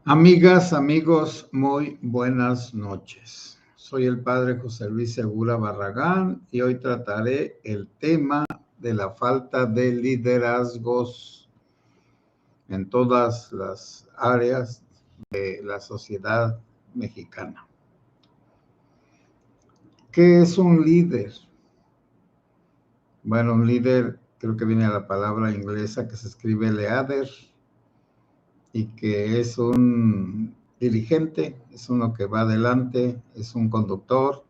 Amigas, amigos, muy buenas noches. Soy el padre José Luis Segura Barragán y hoy trataré el tema de la falta de liderazgos en todas las áreas de la sociedad mexicana. ¿Qué es un líder? Bueno, un líder creo que viene de la palabra inglesa que se escribe leader y que es un dirigente, es uno que va adelante, es un conductor.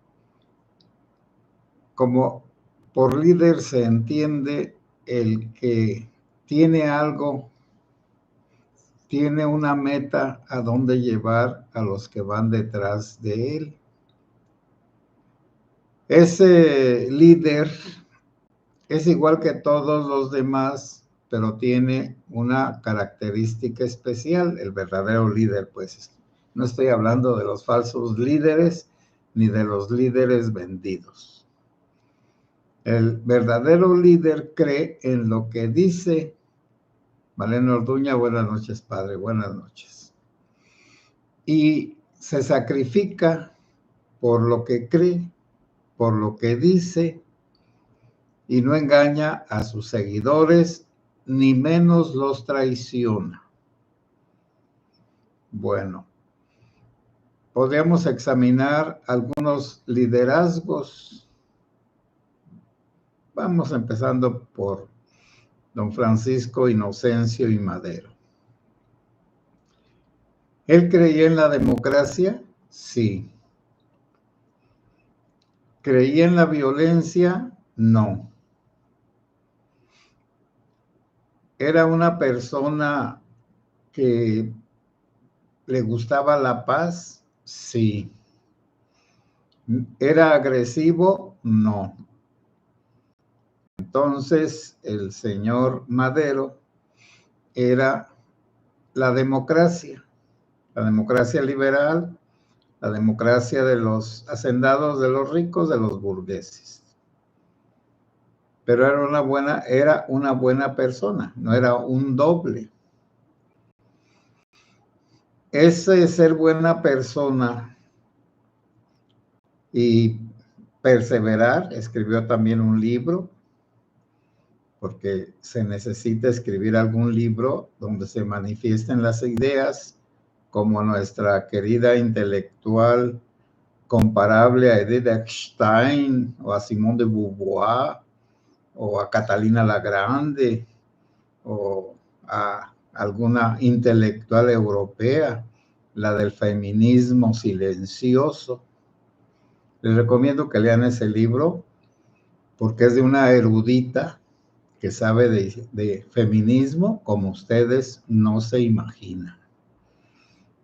Como por líder se entiende el que tiene algo, tiene una meta a dónde llevar a los que van detrás de él. Ese líder es igual que todos los demás, pero tiene una característica especial, el verdadero líder, pues. No estoy hablando de los falsos líderes ni de los líderes vendidos. El verdadero líder cree en lo que dice. Malena Orduña, buenas noches, padre, buenas noches. Y se sacrifica por lo que cree, por lo que dice, y no engaña a sus seguidores, ni menos los traiciona. Bueno, podríamos examinar algunos liderazgos. Vamos empezando por don Francisco Inocencio y Madero. ¿Él creía en la democracia? Sí. ¿Creía en la violencia? No. ¿Era una persona que le gustaba la paz? Sí. ¿Era agresivo? No. Entonces, el señor Madero era la democracia liberal, la democracia de los hacendados, de los ricos, de los burgueses. Pero era una buena persona, no era un doble. Ese ser buena persona y perseverar, escribió también un libro, porque se necesita escribir algún libro donde se manifiesten las ideas, como nuestra querida intelectual comparable a Edith Stein o a Simone de Beauvoir o a Catalina Lagrande o a alguna intelectual europea, la del feminismo silencioso. Les recomiendo que lean ese libro porque es de una erudita que sabe de feminismo como ustedes no se imaginan.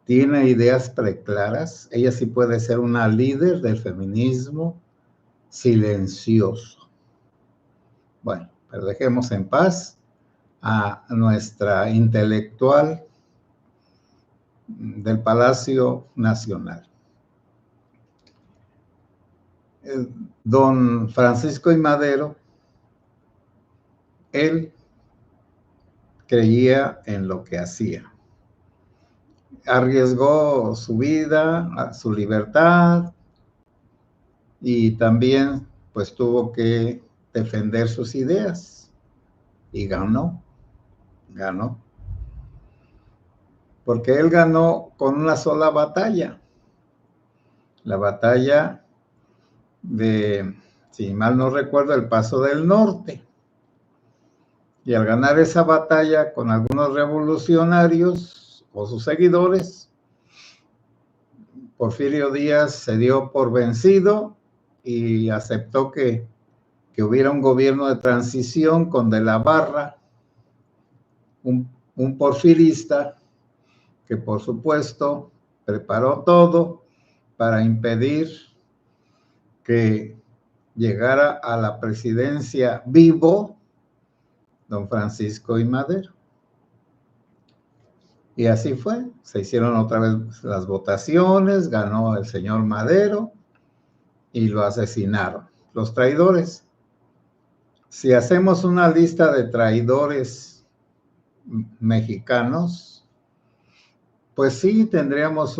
Tiene ideas preclaras. Ella sí puede ser una líder del feminismo silencioso. Bueno, pero dejemos en paz a nuestra intelectual del Palacio Nacional. Don Francisco I. Madero, él creía en lo que hacía. Arriesgó su vida, su libertad, y también pues tuvo que defender sus ideas y ganó. Porque él ganó con una sola batalla, la batalla de, si mal no recuerdo, el Paso del Norte. Y al ganar esa batalla con algunos revolucionarios o sus seguidores, Porfirio Díaz se dio por vencido y aceptó que hubiera un gobierno de transición con De la Barra, un porfirista que por supuesto preparó todo para impedir que llegara a la presidencia vivo don Francisco I. Madero. Y así fue, se hicieron otra vez las votaciones, ganó el señor Madero y lo asesinaron. Los traidores. Si hacemos una lista de traidores mexicanos, pues sí, tendríamos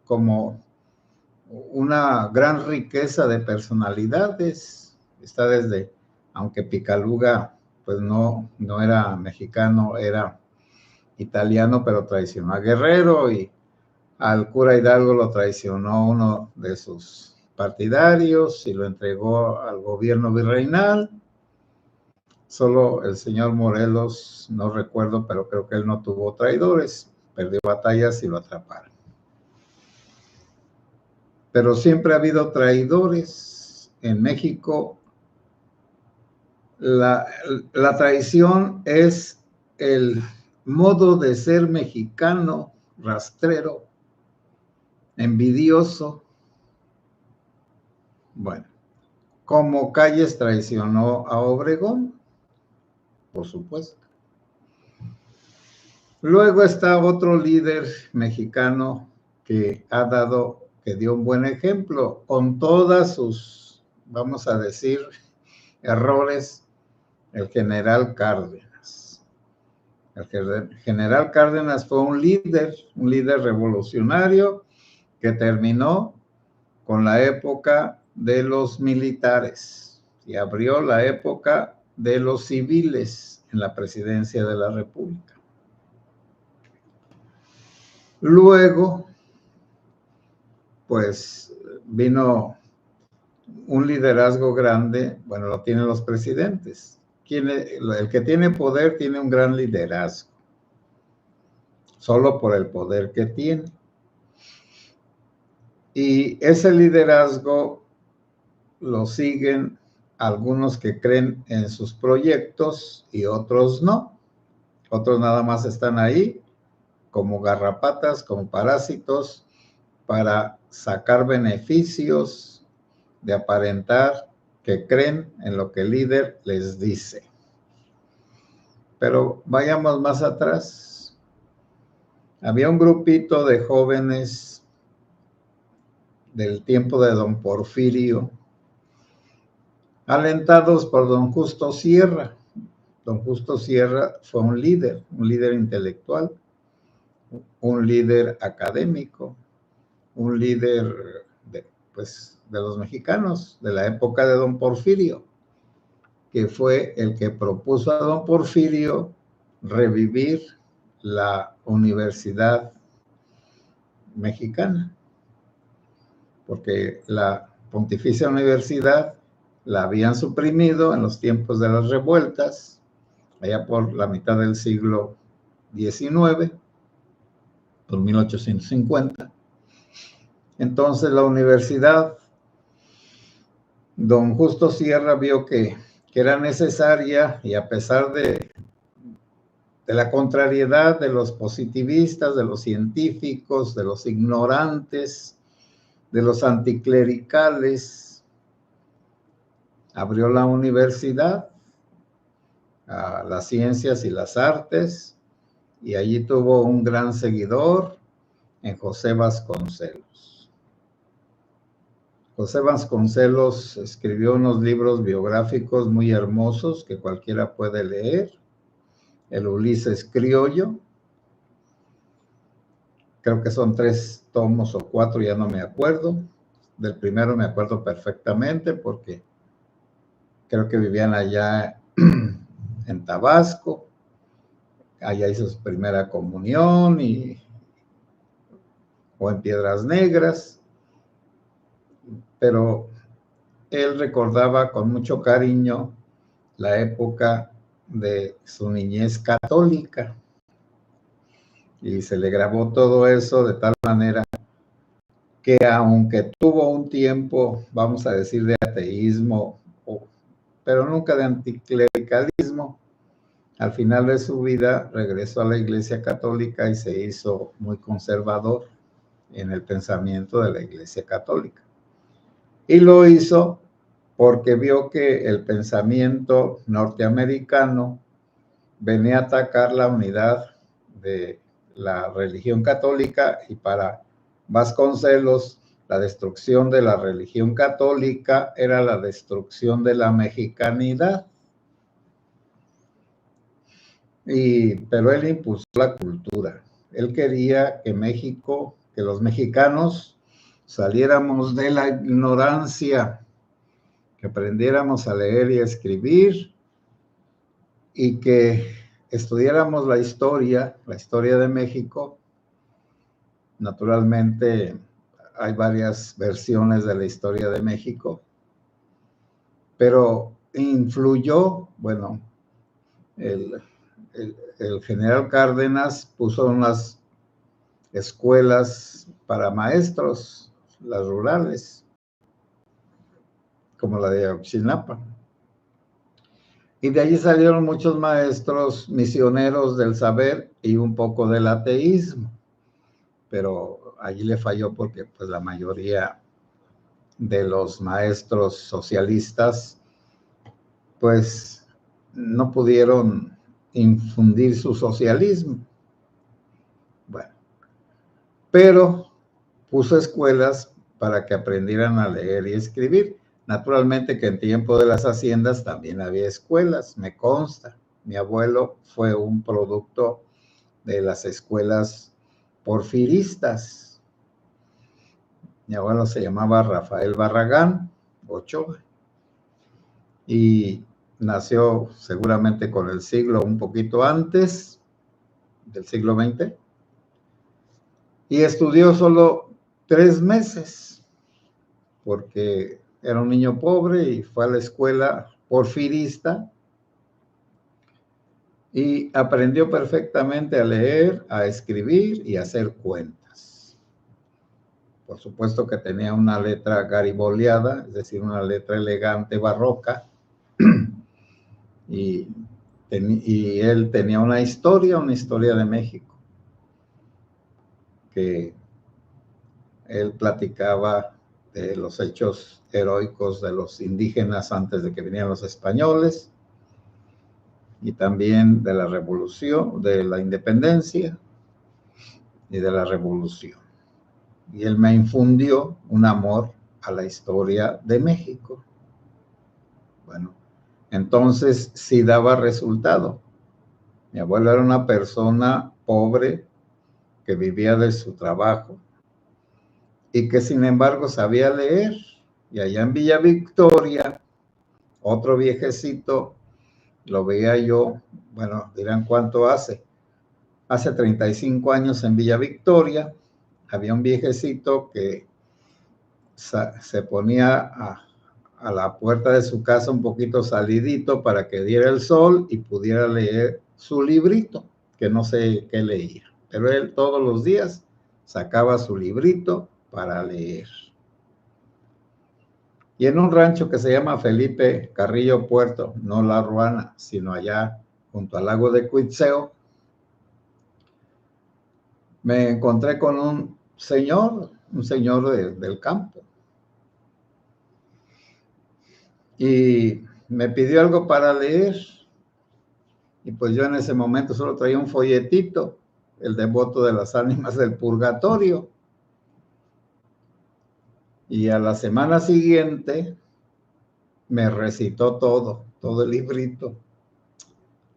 como una gran riqueza de personalidades. Está desde, aunque Picaluga pues no era mexicano, era italiano, pero traicionó a Guerrero, y al cura Hidalgo lo traicionó uno de sus partidarios y lo entregó al gobierno virreinal. Solo el señor Morelos, no recuerdo, pero creo que él no tuvo traidores, perdió batallas y lo atraparon. Pero siempre ha habido traidores en México. La traición es el modo de ser mexicano, rastrero, envidioso. Bueno, como Calles traicionó a Obregón, por supuesto. Luego está otro líder mexicano que dio un buen ejemplo, con todas sus, vamos a decir, errores, el general Cárdenas. El general Cárdenas fue un líder revolucionario que terminó con la época de los militares y abrió la época de los civiles en la presidencia de la República. Luego, pues vino un liderazgo grande, bueno, lo tienen los presidentes. El que tiene poder tiene un gran liderazgo, solo por el poder que tiene. Y ese liderazgo lo siguen algunos que creen en sus proyectos y otros no. Otros nada más están ahí como garrapatas, como parásitos, para sacar beneficios, de aparentar que creen en lo que el líder les dice. Pero vayamos más atrás. Había un grupito de jóvenes del tiempo de don Porfirio, alentados por don Justo Sierra. Don Justo Sierra fue un líder intelectual, un líder académico, un líder de los mexicanos de la época de don Porfirio, que fue el que propuso a don Porfirio revivir la Universidad Mexicana, porque la Pontificia Universidad la habían suprimido en los tiempos de las revueltas, allá por la mitad del siglo XIX, por 1850. Entonces la universidad, don Justo Sierra vio que era necesaria, y a pesar de la contrariedad de los positivistas, de los científicos, de los ignorantes, de los anticlericales, abrió la universidad a las ciencias y las artes, y allí tuvo un gran seguidor en José Vasconcelos. José Vasconcelos escribió unos libros biográficos muy hermosos que cualquiera puede leer. El Ulises Criollo, creo que son 3 tomos o 4, ya no me acuerdo. Del primero me acuerdo perfectamente porque creo que vivían allá en Tabasco. Allá hizo su primera comunión o en Piedras Negras, pero él recordaba con mucho cariño la época de su niñez católica, y se le grabó todo eso de tal manera que, aunque tuvo un tiempo, vamos a decir, de ateísmo, pero nunca de anticlericalismo, al final de su vida regresó a la Iglesia Católica y se hizo muy conservador en el pensamiento de la Iglesia Católica. Y lo hizo porque vio que el pensamiento norteamericano venía a atacar la unidad de la religión católica, y para Vasconcelos la destrucción de la religión católica era la destrucción de la mexicanidad. Pero él impulsó la cultura, él quería que México, que los mexicanos saliéramos de la ignorancia, que aprendiéramos a leer y a escribir y que estudiáramos la historia de México. Naturalmente hay varias versiones de la historia de México, pero influyó, bueno, el general Cárdenas puso unas escuelas para maestros, las rurales, como la de Ayotzinapa. Y de allí salieron muchos maestros misioneros del saber y un poco del ateísmo. Pero allí le falló porque pues la mayoría de los maestros socialistas pues no pudieron infundir su socialismo. Bueno, pero puso escuelas para que aprendieran a leer y escribir. Naturalmente que en tiempo de las haciendas también había escuelas, me consta. Mi abuelo fue un producto de las escuelas porfiristas. Mi abuelo se llamaba Rafael Barragán Ochoa y nació seguramente con el siglo un poquito antes del siglo XX y estudió solo 3 meses porque era un niño pobre y fue a la escuela porfirista y aprendió perfectamente a leer, a escribir y a hacer cuentas. Por supuesto que tenía una letra gariboleada, es decir, una letra elegante, barroca, y él tenía una historia de México, que él platicaba de los hechos heroicos de los indígenas antes de que vinieran los españoles, y también de la revolución, de la independencia y de la revolución. Y él me infundió un amor a la historia de México. Bueno, entonces sí daba resultado. Mi abuelo era una persona pobre que vivía de su trabajo y que sin embargo sabía leer. Y allá en Villa Victoria, otro viejecito, lo veía yo, bueno, dirán cuánto hace. Hace 35 años en Villa Victoria, había un viejecito que se ponía a la puerta de su casa un poquito salidito para que diera el sol y pudiera leer su librito, que no sé qué leía, pero él todos los días sacaba su librito para leer. Y en un rancho que se llama Felipe Carrillo Puerto, no La Ruana, sino allá junto al lago de Cuitzeo, me encontré con un señor del campo. Y me pidió algo para leer. Y pues yo en ese momento solo traía un folletito, el devoto de las ánimas del purgatorio. Y a la semana siguiente me recitó todo el librito.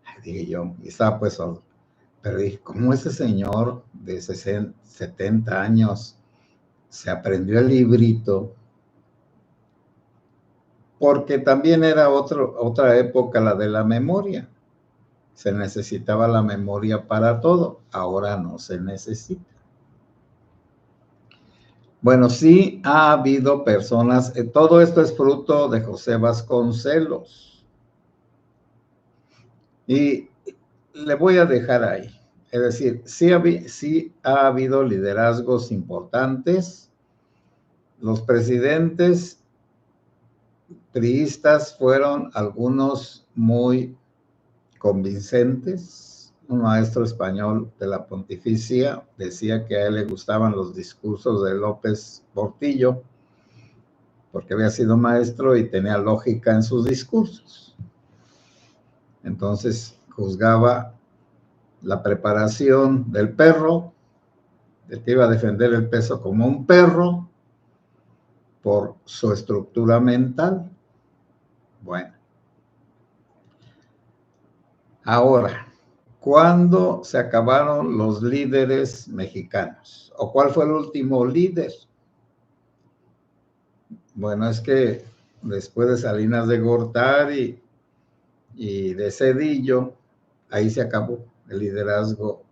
Ay, dije yo, y estaba pues solo. Pero dije, ¿cómo ese señor de 60, 70 años se aprendió el librito? Porque también era otra época, la de la memoria. Se necesitaba la memoria para todo, ahora no se necesita. Bueno, sí ha habido personas, todo esto es fruto de José Vasconcelos. Y le voy a dejar ahí. Es decir, sí ha habido liderazgos importantes. Los presidentes priistas fueron algunos muy convincentes. Un maestro español de la Pontificia decía que a él le gustaban los discursos de López Portillo, porque había sido maestro y tenía lógica en sus discursos. Entonces juzgaba la preparación del perro, del que iba a defender el peso como un perro, por su estructura mental. Bueno, ahora, ¿Cuándo se acabaron los líderes mexicanos? ¿O cuál fue el último líder? Bueno, es que después de Salinas de Gortari y de Zedillo, ahí se acabó el liderazgo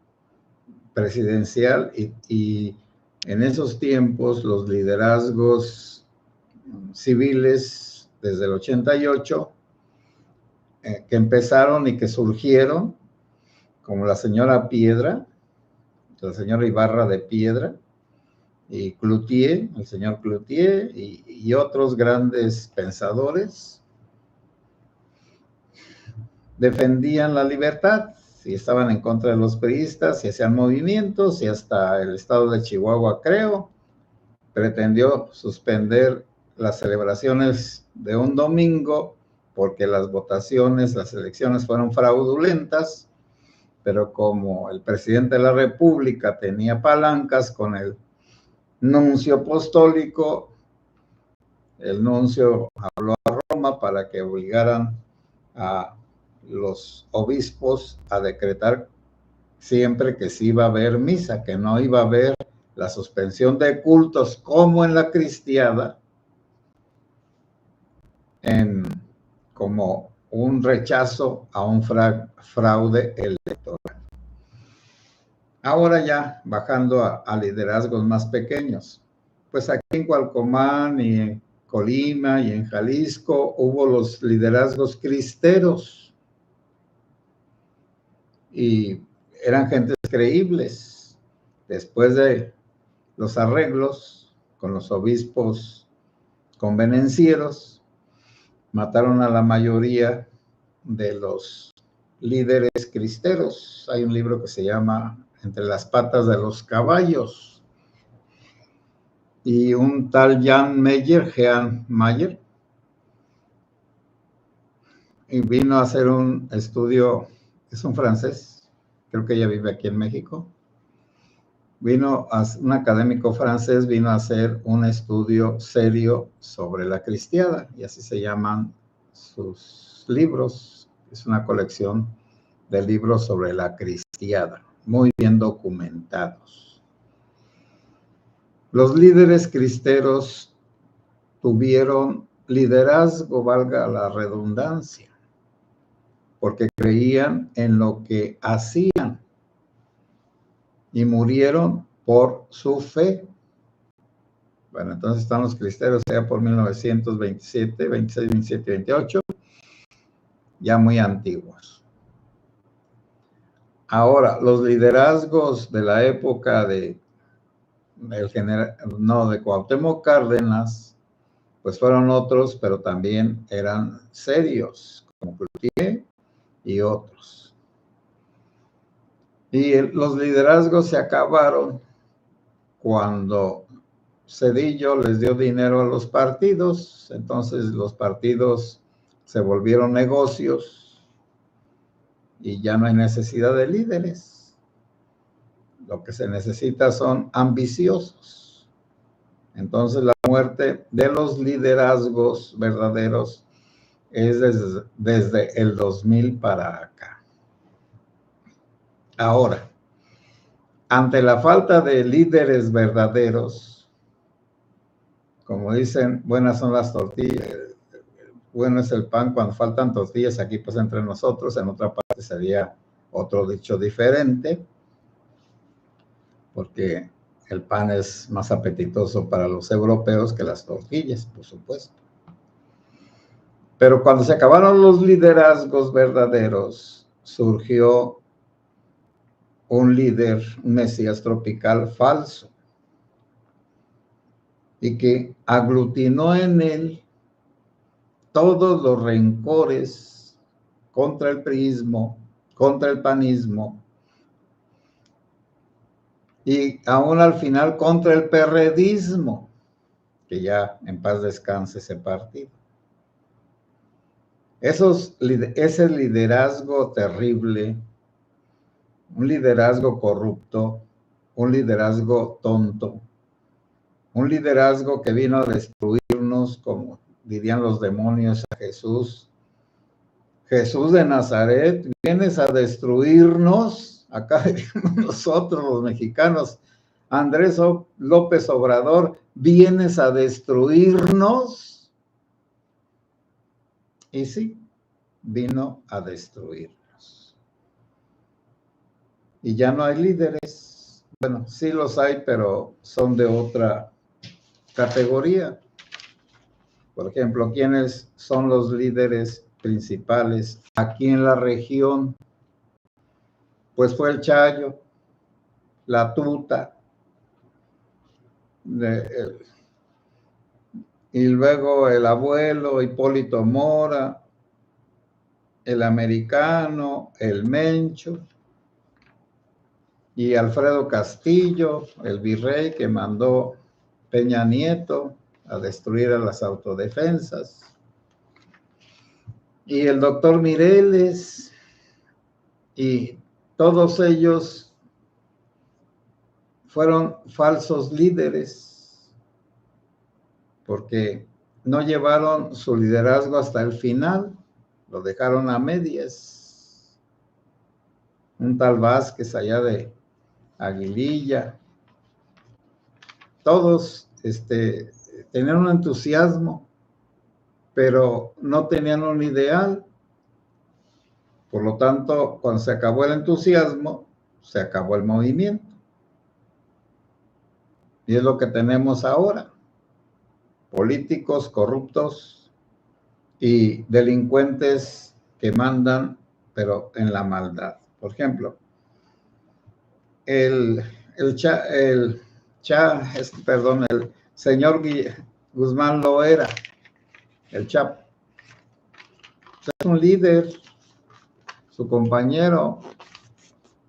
presidencial y en esos tiempos los liderazgos civiles desde el 88 que empezaron y que surgieron, como la señora Piedra, la señora Ibarra de Piedra, y Cloutier, el señor Cloutier, y otros grandes pensadores, defendían la libertad, y estaban en contra de los priistas, y hacían movimientos, y hasta el estado de Chihuahua, creo, pretendió suspender las celebraciones de un domingo, porque las votaciones, las elecciones fueron fraudulentas, pero como el presidente de la República tenía palancas con el nuncio apostólico, el nuncio habló a Roma para que obligaran a los obispos a decretar siempre que sí iba a haber misa, que no iba a haber la suspensión de cultos como en la cristiada, como un rechazo a un fraude electoral. Ahora ya bajando a liderazgos más pequeños, pues aquí en Cualcomán y en Colima y en Jalisco hubo los liderazgos cristeros y eran gentes creíbles. Después de los arreglos con los obispos convenencieros, mataron a la mayoría de los líderes cristeros. Hay un libro que se llama Entre las patas de los caballos, y un tal Jean Mayer, y vino a hacer un estudio, es un francés, creo que ella vive aquí en México, un académico francés vino a hacer un estudio serio sobre la cristiada, y así se llaman sus libros. Es una colección de libros sobre la cristiada, muy bien documentados. Los líderes cristeros tuvieron liderazgo, valga la redundancia, porque creían en lo que hacían y murieron por su fe. Bueno, entonces están los cristeros ya por 1927, 26, 27, 28, ya muy antiguos. Ahora, los liderazgos de la época de Cuauhtémoc Cárdenas, pues fueron otros, pero también eran serios, como Cloutier y otros. Y los liderazgos se acabaron cuando Zedillo les dio dinero a los partidos, entonces los partidos se volvieron negocios y ya no hay necesidad de líderes. Lo que se necesita son ambiciosos. Entonces la muerte de los liderazgos verdaderos es desde el 2000 para acá. Ahora, ante la falta de líderes verdaderos, como dicen, buenas son las tortillas, bueno es el pan cuando faltan tortillas, aquí pues entre nosotros, en otra parte sería otro dicho diferente, porque el pan es más apetitoso para los europeos que las tortillas, por supuesto. Pero cuando se acabaron los liderazgos verdaderos, surgió un líder, un mesías tropical falso, y que aglutinó en él todos los rencores contra el priismo, contra el panismo, y aún al final contra el perredismo, que ya en paz descanse ese partido. Ese liderazgo terrible, un liderazgo corrupto, un liderazgo tonto, un liderazgo que vino a destruirnos, como dirían los demonios a Jesús, Jesús de Nazaret, vienes a destruirnos. Acá nosotros los mexicanos, Andrés López Obrador, vienes a destruirnos. Y sí, vino a destruirnos. Y ya no hay líderes. Bueno, sí los hay, pero son de otra categoría. Por ejemplo, ¿quiénes son los líderes principales aquí en la región? Pues fue el Chayo, la Tuta, y luego el abuelo Hipólito Mora, el americano, el Mencho, y Alfredo Castillo, el virrey que mandó Peña Nieto a destruir a las autodefensas, y el doctor Mireles, y todos ellos fueron falsos líderes, porque no llevaron su liderazgo hasta el final, lo dejaron a medias. Un tal Vázquez allá de Aguililla, todos tenían un entusiasmo, pero no tenían un ideal. Por lo tanto, cuando se acabó el entusiasmo, se acabó el movimiento. Y es lo que tenemos ahora. Políticos corruptos y delincuentes que mandan, pero en la maldad. Por ejemplo, el señor Guzmán Loera, el Chapo, es un líder. Su compañero,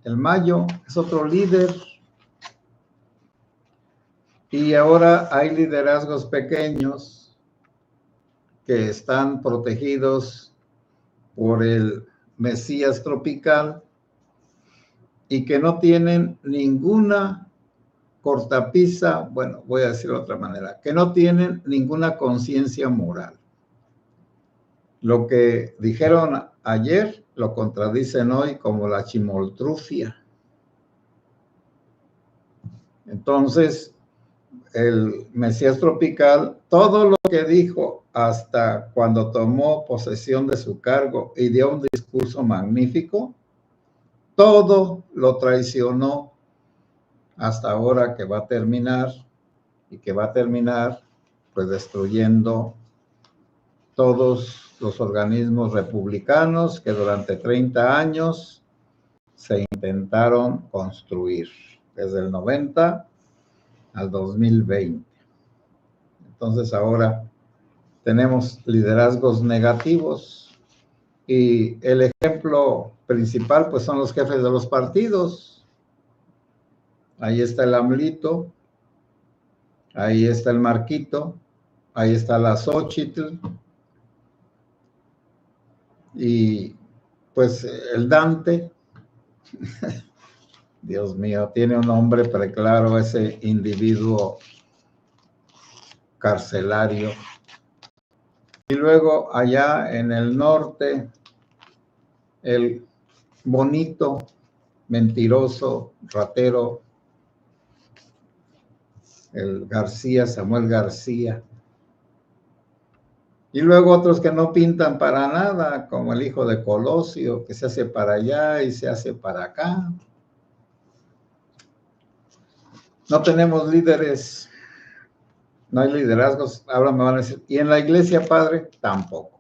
el Mayo, es otro líder. Y ahora hay liderazgos pequeños que están protegidos por el Mesías tropical y que no tienen ninguna cortapisa, bueno, voy a decirlo de otra manera, que no tienen ninguna conciencia moral. Lo que dijeron ayer lo contradicen hoy como la chimoltrufia. Entonces, el Mesías tropical, todo lo que dijo hasta cuando tomó posesión de su cargo y dio un discurso magnífico, todo lo traicionó hasta ahora, que va a terminar, y que va a terminar pues destruyendo todos los organismos republicanos que durante 30 años se intentaron construir, desde el 90 al 2020. Entonces ahora tenemos liderazgos negativos y el ejemplo principal pues son los jefes de los partidos. Ahí está el AMLito, ahí está el Marquito, ahí está la Xóchitl, y pues el Dante. Dios mío, tiene un nombre preclaro ese individuo carcelario. Y luego allá en el norte, el bonito, mentiroso, ratero, el García, Samuel García. Y luego otros que no pintan para nada, como el hijo de Colosio, que se hace para allá y se hace para acá. No tenemos líderes, no hay liderazgos. Ahora me van a decir, ¿y en la iglesia, padre? Tampoco.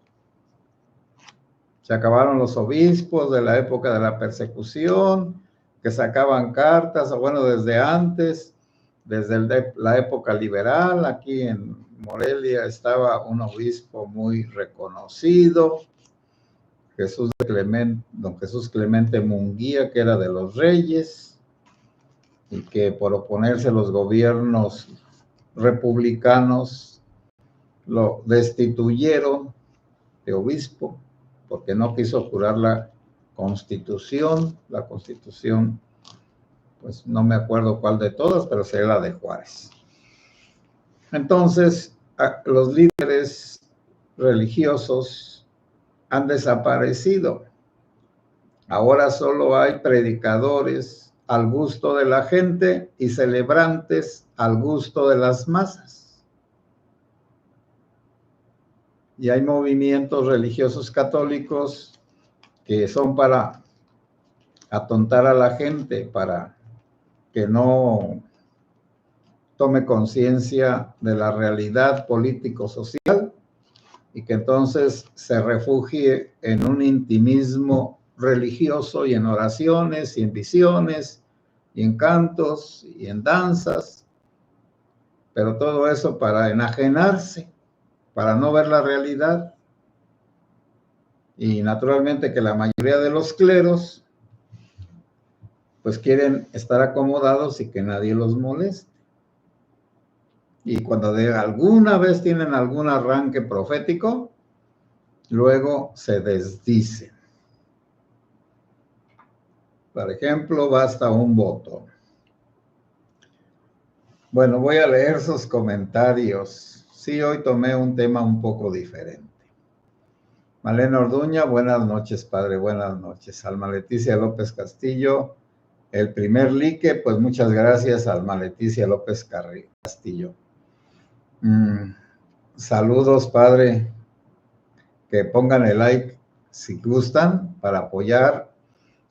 Se acabaron los obispos de la época de la persecución, que sacaban cartas, o bueno, desde antes, desde la época liberal. Aquí en Morelia estaba un obispo muy reconocido, don Jesús Clemente Munguía, que era de los Reyes, y que por oponerse a los gobiernos republicanos lo destituyeron de obispo porque no quiso jurar la Constitución. La Constitución, pues no me acuerdo cuál de todas, pero sería la de Juárez. Entonces, los líderes religiosos han desaparecido. Ahora solo hay predicadores al gusto de la gente y celebrantes al gusto de las masas. Y hay movimientos religiosos católicos que son para atontar a la gente, para que no tome conciencia de la realidad político-social y que entonces se refugie en un intimismo religioso y en oraciones y en visiones y en cantos y en danzas, pero todo eso para enajenarse, para no ver la realidad. Y naturalmente que la mayoría de los cleros pues quieren estar acomodados y que nadie los moleste. Y cuando de alguna vez tienen algún arranque profético, luego se desdicen. Por ejemplo, basta un voto. Bueno, voy a leer sus comentarios. Sí, hoy tomé un tema un poco diferente. Malena Orduña, buenas noches, padre, buenas noches. Alma Leticia López Castillo, el primer like, pues muchas gracias, Alma Leticia López Castillo. Saludos, padre, que pongan el like si gustan para apoyar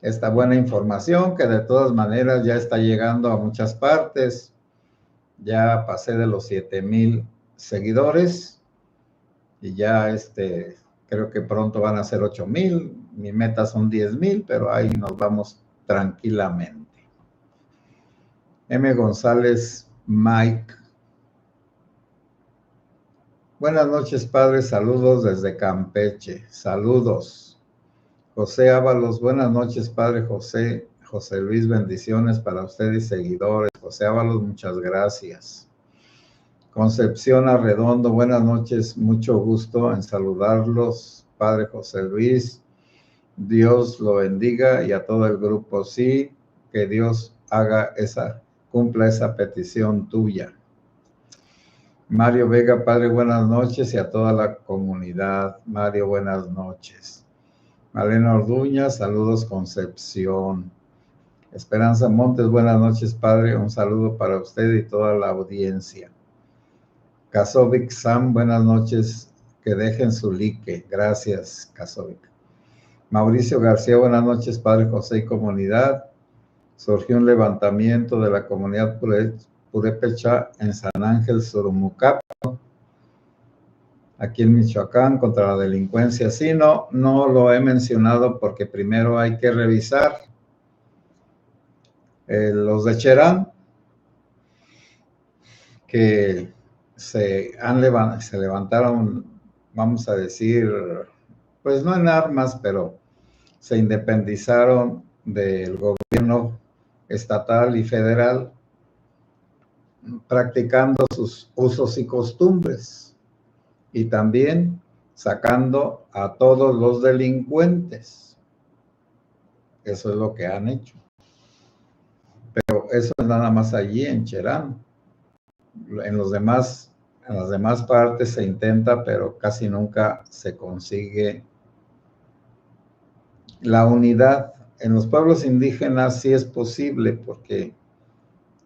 esta buena información que de todas maneras ya está llegando a muchas partes. Ya pasé de los 7,000 seguidores y ya creo que pronto van a ser 8,000. Mi meta son 10,000, pero ahí nos vamos tranquilamente. M. González Mike. Buenas noches, padre. Saludos desde Campeche. Saludos. José Ábalos. Buenas noches, padre José. José Luis, bendiciones para usted y seguidores. José Ábalos, muchas gracias. Concepción Arredondo, buenas noches, mucho gusto en saludarlos, padre José Luis. Dios lo bendiga y a todo el grupo, sí, que Dios cumpla esa petición tuya. Mario Vega, padre, buenas noches y a toda la comunidad. Mario, buenas noches. Malena Orduña, saludos Concepción. Esperanza Montes, buenas noches, padre, un saludo para usted y toda la audiencia. Kasovic Sam, buenas noches, que dejen su like. Gracias, Kasovic. Mauricio García, buenas noches, padre José y comunidad. Surgió un levantamiento de la comunidad purépecha en San Ángel Surumucapo, aquí en Michoacán, contra la delincuencia. Sí, no lo he mencionado porque primero hay que revisar los de Cherán, que se levantaron, vamos a decir, pues no en armas, pero se independizaron del gobierno estatal y federal, practicando sus usos y costumbres y también sacando a todos los delincuentes. Eso es lo que han hecho. Pero eso es nada más allí en Cherán. En las demás partes se intenta, pero casi nunca se consigue la unidad. En los pueblos indígenas sí es posible, porque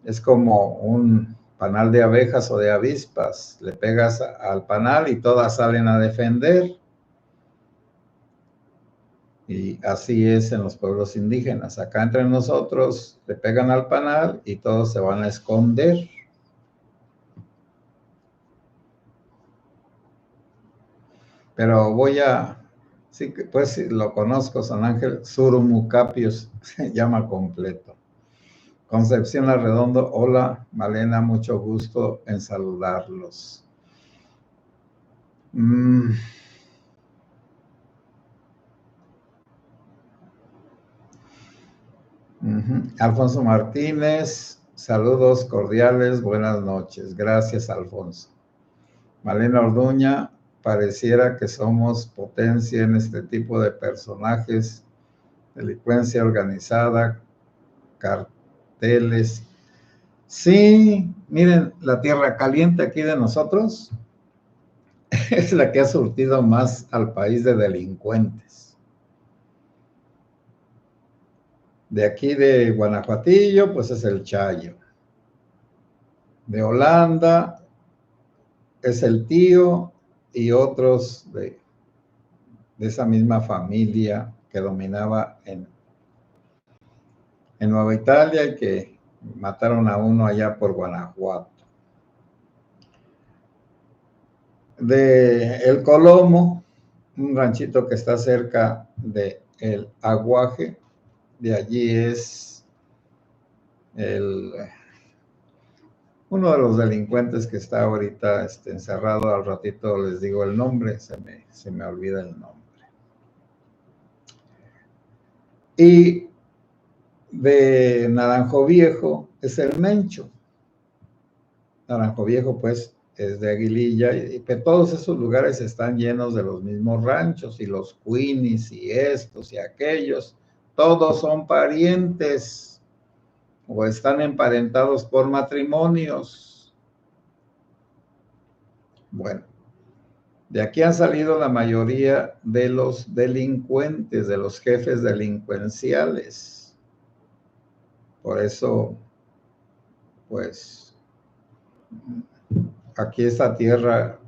es como un panal de abejas o de avispas. Le pegas al panal y todas salen a defender. Y así es en los pueblos indígenas. Acá entre nosotros le pegan al panal y todos se van a esconder. Pero sí, pues lo conozco, San Ángel Surumucapios se llama completo. Concepción Arredondo, hola, Malena, mucho gusto en saludarlos. Alfonso Martínez, saludos cordiales, buenas noches. Gracias, Alfonso. Malena Orduña, pareciera que somos potencia en este tipo de personajes, delincuencia organizada, carteles. Sí, miren, la tierra caliente aquí de nosotros es la que ha surtido más al país de delincuentes. De aquí de Guanajuatillo, pues es el Chayo. De Holanda es el tío y otros de esa misma familia que dominaba en Nueva Italia y que mataron a uno allá por Guanajuato. De El Colomo, un ranchito que está cerca de El Aguaje, de allí es uno de los delincuentes que está ahorita encerrado. Al ratito les digo el nombre, se me olvida el nombre. Y de Naranjo Viejo es el Mencho. Naranjo Viejo, pues, es de Aguililla, y todos esos lugares están llenos de los mismos ranchos, y los Queenies, y estos, y aquellos, todos son parientes, o están emparentados por matrimonios. Bueno, de aquí han salido la mayoría de los delincuentes, de los jefes delincuenciales. Por eso, pues, aquí esta tierra,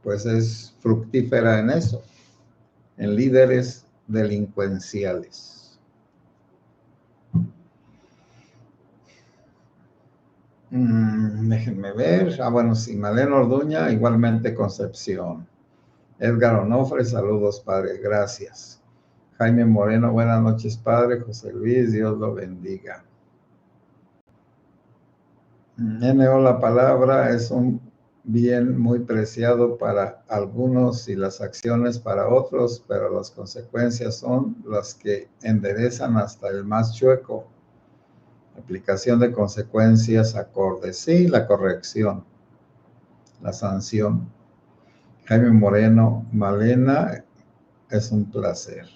pues, es fructífera en eso, en líderes delincuenciales. Déjenme ver. Bueno, sí, Malena Orduña, igualmente Concepción. Edgar Onofre, saludos, padre, gracias. Jaime Moreno, buenas noches, padre. José Luis, Dios lo bendiga. NO, la palabra es un bien muy preciado para algunos y las acciones para otros, pero las consecuencias son las que enderezan hasta el más chueco. Aplicación de consecuencias acordes. Sí, la corrección, la sanción. Jaime Moreno, Malena, es un placer.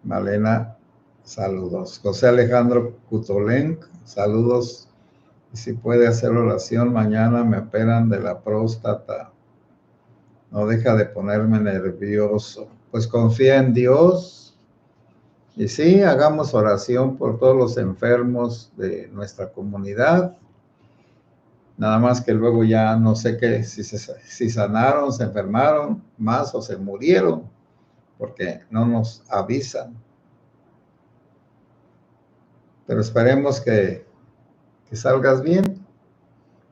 Malena, saludos. José Alejandro Cutolenc, saludos. Y si puede hacer oración, mañana me operan de la próstata. No deja de ponerme nervioso. Pues confía en Dios. Y sí, hagamos oración por todos los enfermos de nuestra comunidad. Nada más que luego ya no sé qué, si sanaron, se enfermaron más o se murieron, porque no nos avisan. Pero esperemos que salgas bien.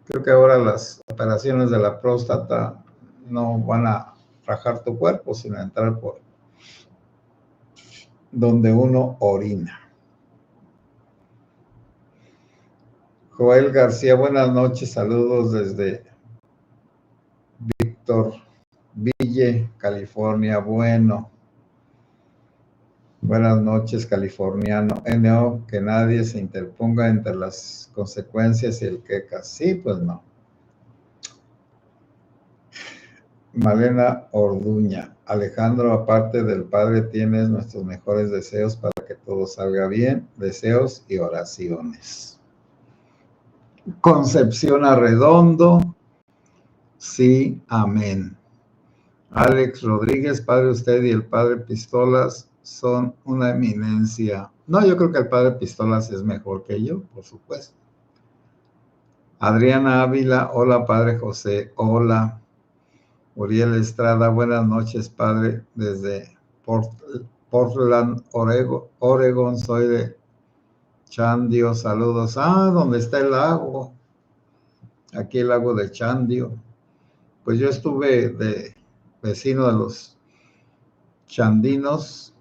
Creo que ahora las operaciones de la próstata no van a rajar tu cuerpo, sino entrar por donde uno orina. Joel García, buenas noches, saludos desde Víctor Ville, California. Bueno, buenas noches, californiano. NO, que nadie se interponga entre las consecuencias y el quecas. Sí, pues no. Malena Orduña, Alejandro, aparte del Padre, tienes nuestros mejores deseos para que todo salga bien, deseos y oraciones. Concepción Arredondo, sí, amén. Alex Rodríguez, padre, usted y el padre Pistolas son una eminencia. No, yo creo que el padre Pistolas es mejor que yo, por supuesto. Adriana Ávila, hola padre José, hola. Uriel Estrada, buenas noches padre, desde Portland, Oregon, soy de Chandio, saludos. ¿Dónde está el lago? Aquí el lago de Chandio. Pues yo estuve de vecino de los chandinos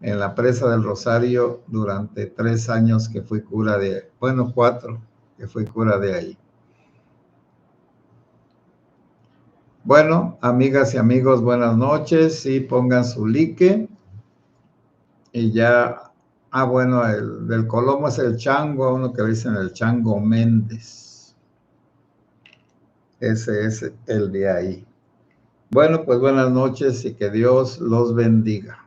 en la presa del Rosario durante 3 años que fui cura de, 4 que fui cura de ahí. Bueno, amigas y amigos, buenas noches. Sí, pongan su like. Y ya, bueno, el del Colomo es el Chango, uno que le dicen el Chango Méndez. Ese es el de ahí. Bueno, pues buenas noches y que Dios los bendiga.